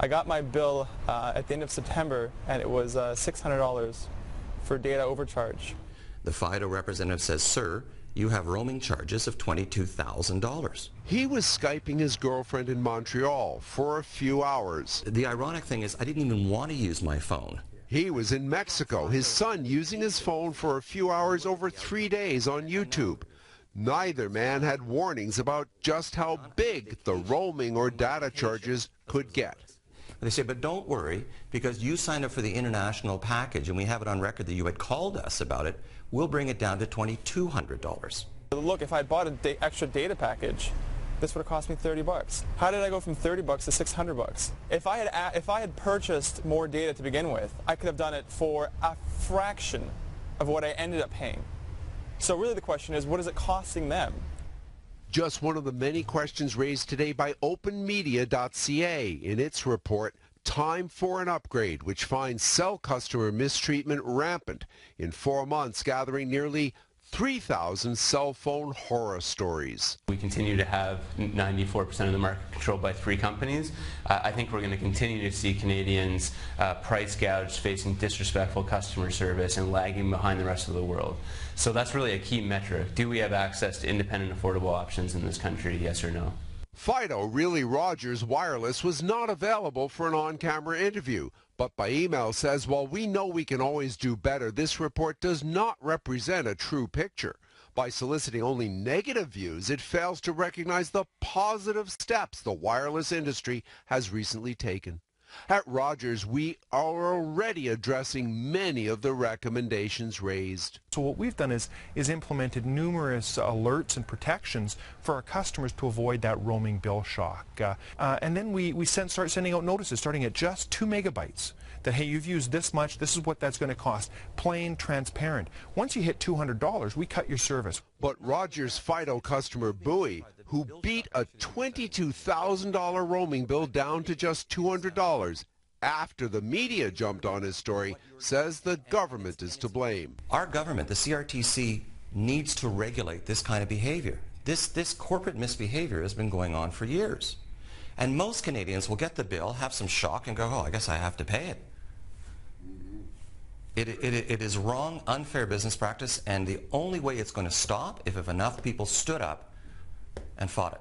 I got my bill at the end of September, and it was $600 for data overcharge. The Fido representative says, "Sir, you have roaming charges of $22,000. He was Skyping his girlfriend in Montreal for a few hours. The ironic thing is I didn't even want to use my phone. He was in Mexico, his son using his phone for a few hours over 3 days on YouTube. Neither man had warnings about just how big the roaming or data charges could get. They say, but don't worry, because you signed up for the international package, and we have it on record that you had called us about it. We'll bring it down to $2,200. Look, if I bought an extra data package, this would have cost me $30. How did I go from $30 to $600? If I had purchased more data to begin with, I could have done it for a fraction of what I ended up paying. So really the question is, what is it costing them? Just one of the many questions raised today by OpenMedia.ca in its report, Time for an Upgrade, which finds cell customer mistreatment rampant in 4 months, gathering nearly 3,000 cell phone horror stories. We continue to have 94% of the market controlled by 3 companies. I think we're going to continue to see Canadians price gouged, facing disrespectful customer service and lagging behind the rest of the world. So that's really a key metric. Do we have access to independent, affordable options in this country, yes or no? Fido, really Rogers Wireless, was not available for an on-camera interview, but by email says, while we know we can always do better, this report does not represent a true picture. By soliciting only negative views, it fails to recognize the positive steps the wireless industry has recently taken. At Rogers, we are already addressing many of the recommendations raised. So what we've done is implemented numerous alerts and protections for our customers to avoid that roaming bill shock. And then we start sending out notices starting at just 2 megabytes that, hey, you've used this much, this is what that's going to cost. Plain, transparent. Once you hit $200, we cut your service. But Rogers Fido customer Bowie, who beat a $22,000 roaming bill down to just $200 after the media jumped on his story, says the government is to blame. Our government, the CRTC, needs to regulate this kind of behavior. This corporate misbehavior has been going on for years. And most Canadians will get the bill, have some shock, and go, oh, I guess I have to pay it. It is wrong, unfair business practice, and the only way it's going to stop is if enough people stood up and fought it.